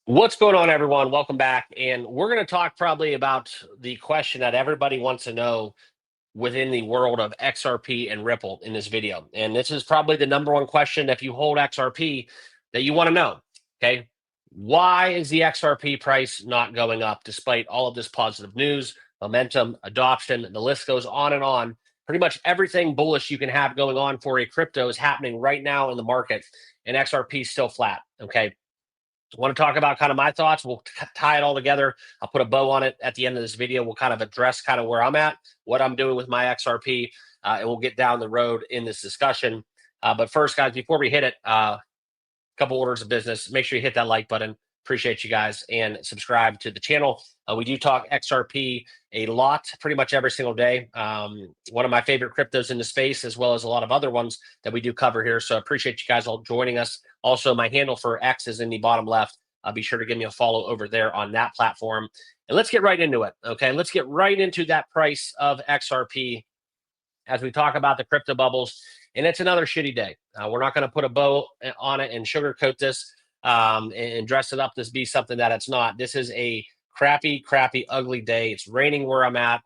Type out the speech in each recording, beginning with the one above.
What's going on, everyone? Welcome back. And we're going to talk probably about the question that everybody wants to know within the world of XRP and Ripple in this video. And this is probably the number one question if you hold XRP that you want to know. Okay. Why is the XRP price not going up despite all of this positive news, momentum, adoption? The list goes on and on. Pretty much everything bullish you can have going on for a crypto is happening right now in the market, and XRP is still flat. Okay. I want to talk about kind of my thoughts. We'll tie it all together. I'll put a bow on it at the end of this video. We'll kind of address kind of where I'm at, what I'm doing with my XRP, and we'll get down the road in this discussion. But first, guys, before we hit it, a couple orders of business. Make sure you hit that like button. Appreciate you guys, and subscribe to the channel. We do talk XRP a lot, pretty much every single day. One of my favorite cryptos in the space, as well as a lot of other ones that we do cover here. So I appreciate you guys all joining us. Also, my handle for X is in the bottom left. Be sure to give me a follow over there on that platform. And let's get right into it. Okay, let's get right into that price of XRP as we talk about the crypto bubbles. And it's another shitty day. We're not going to put a bow on it and sugarcoat this and dress it up to be something that it's not. This is a crappy, ugly day. It's raining where I'm at.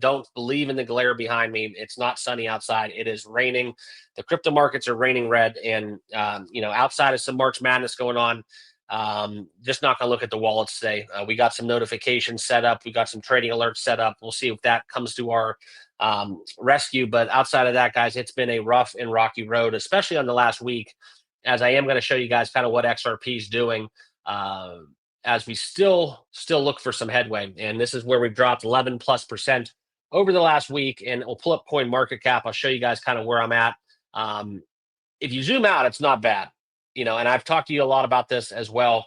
Don't believe in the glare behind me. It's not sunny outside. It is raining. The crypto markets are raining red. And, outside of some March Madness going on, just not going to look at the wallets today. We got some notifications set up. We got some trading alerts set up. We'll see if that comes to our rescue. But outside of that, guys, it's been a rough and rocky road, especially on the last week, as I am going to show you guys kind of what XRP is doing as we still look for some headway. And this is where we've dropped 11+% over the last week. And we'll pull up coin market cap. I'll show you guys kind of where I'm at. If you zoom out, it's not bad. And I've talked to you a lot about this as well.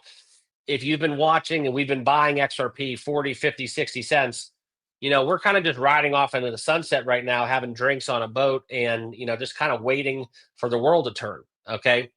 If you've been watching and we've been buying XRP 40, 50, 60 cents, we're kind of just riding off into the sunset right now, having drinks on a boat and, just kind of waiting for the world to turn. Okay.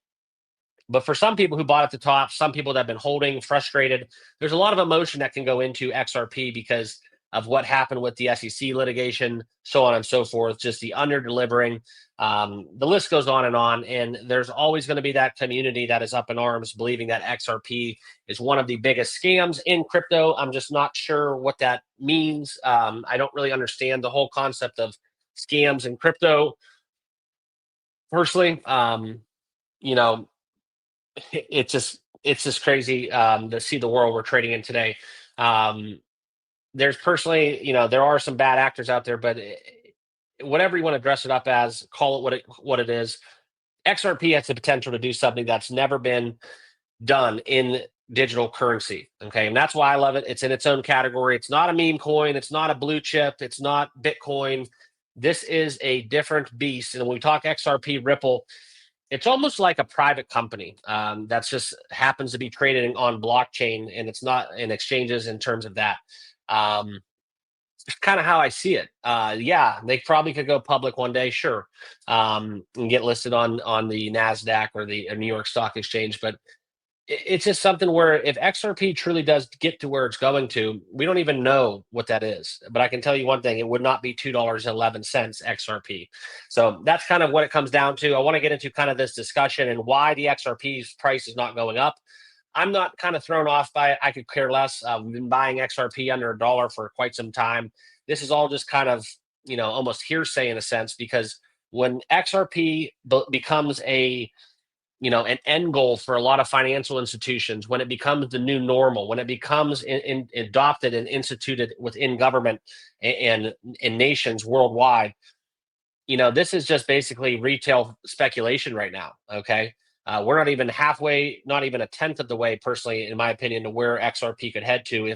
But for some people who bought at the top, some people that have been holding, frustrated, there's a lot of emotion that can go into XRP because of what happened with the SEC litigation, so on and so forth, just the under delivering. The list goes on. And there's always going to be that community that is up in arms, believing that XRP is one of the biggest scams in crypto. I'm just not sure what that means. I don't really understand the whole concept of scams in crypto. Personally, it's just crazy to see the world we're trading in today. There's personally, there are some bad actors out there, but whatever you want to dress it up as, call it what it is. XRP has the potential to do something that's never been done in digital currency. Okay. And that's why I love it. It's in its own category. It's not a meme coin. It's not a blue chip. It's not Bitcoin. This is a different beast. And when we talk XRP Ripple, it's almost like a private company that's just happens to be traded on blockchain, and it's not in exchanges in terms of that. It's kind of how I see it. Yeah, they probably could go public one day, sure, and get listed on the NASDAQ or the New York Stock Exchange. But it's just something where if XRP truly does get to where it's going to, we don't even know what that is. But I can tell you one thing, it would not be $2.11 XRP. So that's kind of what it comes down to. I want to get into kind of this discussion and why the XRP's price is not going up. I'm not kind of thrown off by it. I could care less. We've been buying XRP under $1 for quite some time. This is all just kind of, almost hearsay in a sense, because when XRP becomes an end goal for a lot of financial institutions, when it becomes the new normal, when it becomes adopted and instituted within government and nations worldwide, this is just basically retail speculation right now. Okay. We're not even halfway, not even a tenth of the way, personally, in my opinion, to where XRP could head to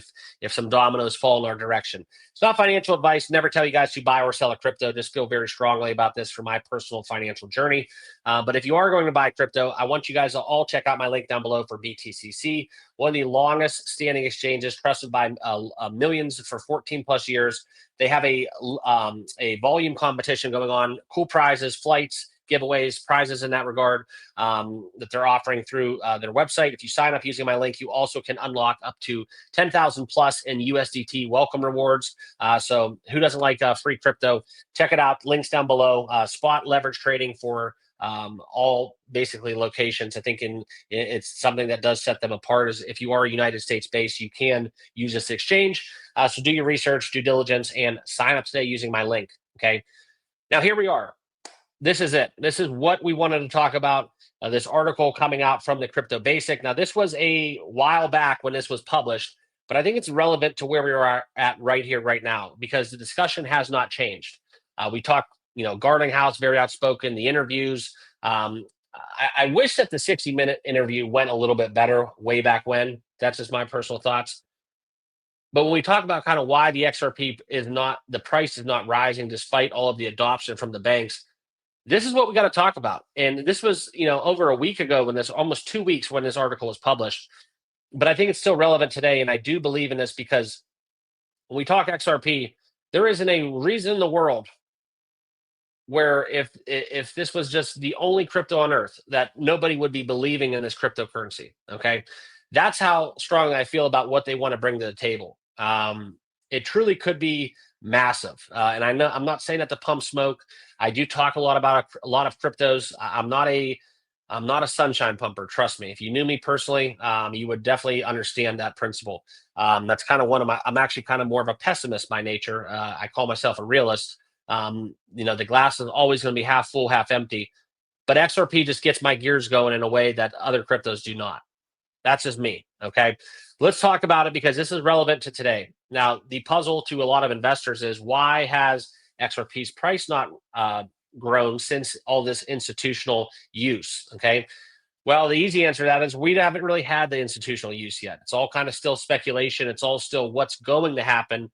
if some dominoes fall in our direction. It's not financial advice. Never tell you guys to buy or sell a crypto. Just feel very strongly about this for my personal financial journey. But if you are going to buy crypto, I want you guys to all check out my link down below for BTCC, one of the longest standing exchanges, trusted by millions for 14 plus years. They have a volume competition going on, cool prizes, flights, giveaways, prizes in that regard that they're offering through their website. If you sign up using my link, you also can unlock up to 10,000 plus in USDT welcome rewards. So who doesn't like free crypto? Check it out. Links down below. Spot leverage trading for all basically locations. I think it's something that does set them apart is if you are United States based, you can use this exchange. So do your research, due diligence, and sign up today using my link. Okay. Now here we are. This is it. This is what we wanted to talk about. This article coming out from the Crypto Basic. Now, this was a while back when this was published, but I think it's relevant to where we are at right here, right now, because the discussion has not changed. We talked, Gardening House, very outspoken, the interviews. I wish that the 60-minute interview went a little bit better way back when. That's just my personal thoughts. But when we talk about kind of why the XRP the price is not rising despite all of the adoption from the banks, this is what we got to talk about. And this was, over a week ago almost 2 weeks when this article was published. But I think it's still relevant today. And I do believe in this because when we talk XRP, there isn't a reason in the world where if this was just the only crypto on earth that nobody would be believing in this cryptocurrency. Okay. That's how strongly I feel about what they want to bring to the table. It truly could be massive. And I know I'm not saying that to pump smoke. I do talk a lot about a lot of cryptos. I'm not a sunshine pumper. Trust me. If you knew me personally, you would definitely understand that principle. That's kind of I'm actually kind of more of a pessimist by nature. I call myself a realist. The glass is always going to be half full, half empty. But XRP just gets my gears going in a way that other cryptos do not. That's just me. Okay. Let's talk about it because this is relevant to today. Now, the puzzle to a lot of investors is why has XRP's price not grown since all this institutional use? Okay. Well, the easy answer to that is we haven't really had the institutional use yet. It's all kind of still speculation. It's all still what's going to happen.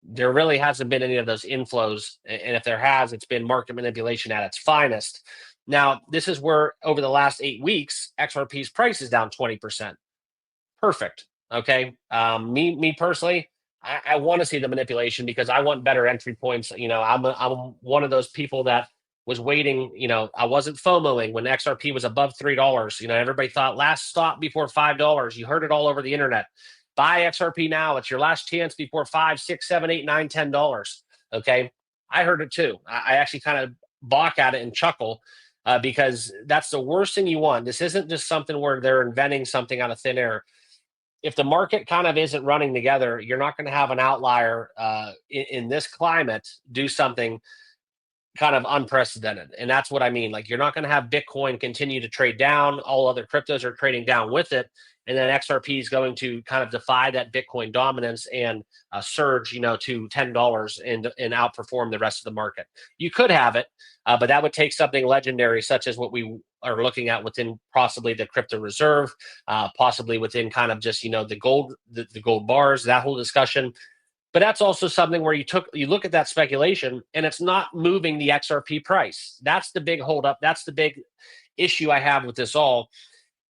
There really hasn't been any of those inflows. And if there has, it's been market manipulation at its finest. Now, this is where over the last 8 weeks, XRP's price is down 20%. Perfect. Okay. Me personally, I want to see the manipulation because I want better entry points. I'm one of those people that was waiting. I wasn't FOMOing when XRP was above $3. Everybody thought last stop before $5. You heard it all over the internet. Buy XRP now. It's your last chance before $5, $6, $7, $8, $9, $10. Okay. I heard it too. I actually kind of balk at it and chuckle. Because that's the worst thing you want. This isn't just something where they're inventing something out of thin air. If the market kind of isn't running together, you're not going to have an outlier in this climate do something kind of unprecedented. And that's what I mean. Like, you're not going to have Bitcoin continue to trade down. All other cryptos are trading down with it. And then XRP is going to kind of defy that Bitcoin dominance and surge, to $10 and outperform the rest of the market. You could have it, but that would take something legendary, such as what we are looking at within possibly the crypto reserve, possibly within kind of just, the gold bars, that whole discussion. But that's also something where you look at that speculation and it's not moving the XRP price. That's the big holdup. That's the big issue I have with this all.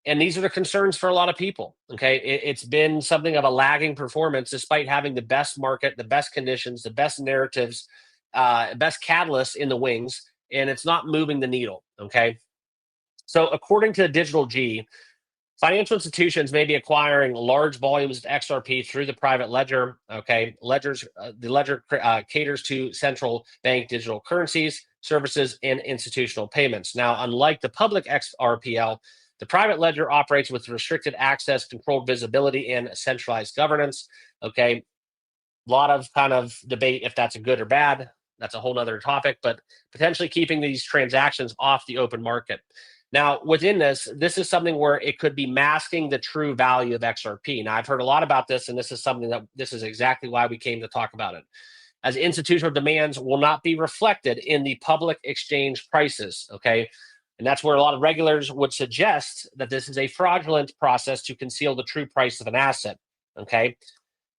And these are the concerns for a lot of people. Okay. It's been something of a lagging performance despite having the best market, the best conditions, the best narratives, best catalysts in the wings, and it's not moving the needle. Okay. So according to Digital G, financial institutions may be acquiring large volumes of XRP through the private ledger. Okay, the ledger caters to central bank digital currencies, services, and institutional payments. Now, unlike the public XRPL, the private ledger operates with restricted access, controlled visibility, and centralized governance. Okay, a lot of kind of debate if that's a good or bad. That's a whole other topic, but potentially keeping these transactions off the open market. Now, within this is something where it could be masking the true value of XRP. Now, I've heard a lot about this, and this is exactly why we came to talk about it. As institutional demands will not be reflected in the public exchange prices, okay? And that's where a lot of regulators would suggest that this is a fraudulent process to conceal the true price of an asset, okay?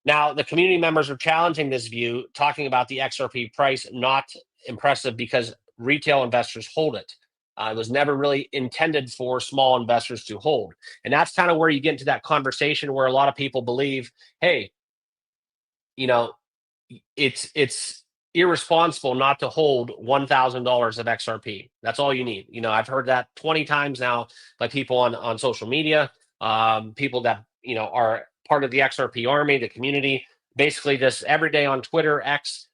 Now, the community members are challenging this view, talking about the XRP price not impressive because retail investors hold it. It was never really intended for small investors to hold. And that's kind of where you get into that conversation where a lot of people believe, hey, it's irresponsible not to hold $1,000 of XRP. That's all you need. I've heard that 20 times now by people on social media, people that, are part of the XRP army, the community, basically just every day on Twitter, X,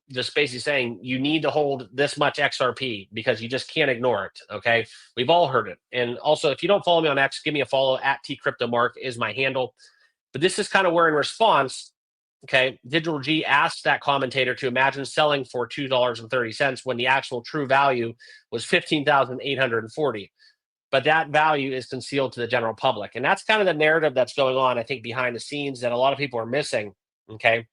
just basically saying you need to hold this much XRP because you just can't ignore it. Okay, we've all heard it. And also, if you don't follow me on X, give me a follow at tcryptomark is my handle. But this is kind of where, in response, okay, Digital G asked that commentator to imagine selling for $2.30 when the actual true value was 15,840. But that value is concealed to the general public. And that's kind of the narrative that's going on, I think, behind the scenes that a lot of people are missing. Okay.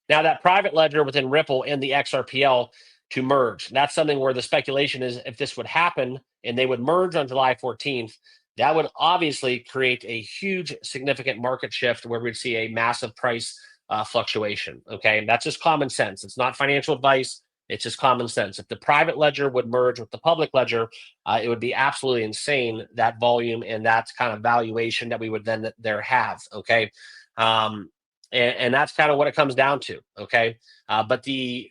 Now, that private ledger within Ripple and the XRPL to merge, that's something where the speculation is if this would happen and they would merge on July 14th, that would obviously create a huge, significant market shift where we'd see a massive price fluctuation. Okay. That's just common sense. It's not financial advice. It's just common sense. If the private ledger would merge with the public ledger, it would be absolutely insane, that volume and that kind of valuation that we would then there have. Okay. And that's kind of what it comes down to. Okay. But the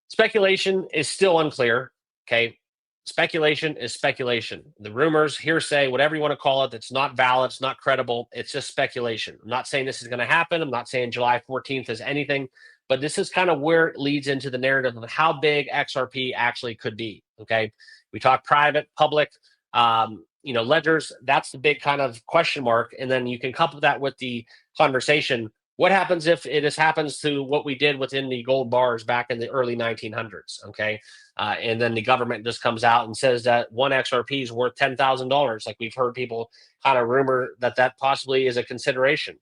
speculation is still unclear. Okay. Speculation is speculation. The rumors, hearsay, whatever you want to call it, it's not valid, it's not credible. It's just speculation. I'm not saying this is going to happen. I'm not saying July 14th is anything, but this is kind of where it leads into the narrative of how big XRP actually could be. Okay. We talk private, public, ledgers. That's the big kind of question mark. And then you can couple that with the conversation. What happens if it just happens to what we did within the gold bars back in the early 1900s? Okay. And then the government just comes out and says that one XRP is worth $10,000. Like we've heard people kind of rumor that that possibly is a consideration.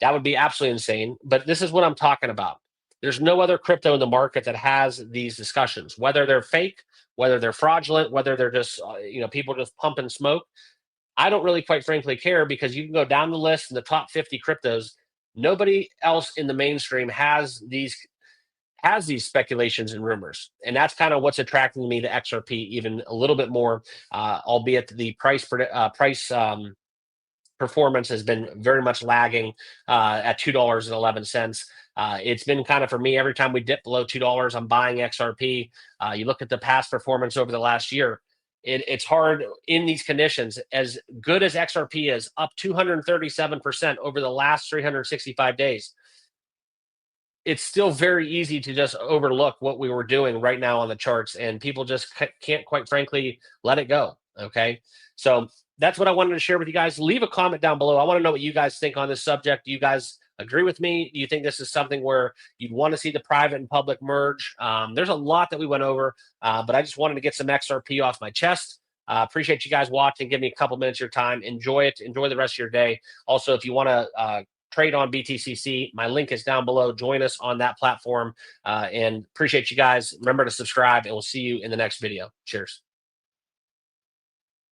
That would be absolutely insane. But this is what I'm talking about. There's no other crypto in the market that has these discussions, whether they're fake, whether they're fraudulent, whether they're just, people just pumping smoke. I don't really, quite frankly, care because you can go down the list in the top 50 cryptos. Nobody else in the mainstream has these speculations and rumors, and that's kind of what's attracting me to XRP even a little bit more. Albeit the price performance has been very much lagging at $2.11. It's been kind of, for me, every time we dip below $2, I'm buying XRP. You look at the past performance over the last year. It's hard in these conditions. As good as XRP is, up 237% over the last 365 days, it's still very easy to just overlook what we were doing right now on the charts, and people just can't, quite frankly, let it go. Okay. So that's what I wanted to share with you guys. Leave a comment down below. I want to know what you guys think on this subject. Do you guys agree with me? Do you think this is something where you'd want to see the private and public merge? There's a lot that we went over, but I just wanted to get some XRP off my chest. Appreciate you guys watching. Give me a couple minutes of your time. Enjoy it. Enjoy the rest of your day. Also, if you want to trade on BTCC, my link is down below. Join us on that platform, and appreciate you guys. Remember to subscribe, and we'll see you in the next video. Cheers.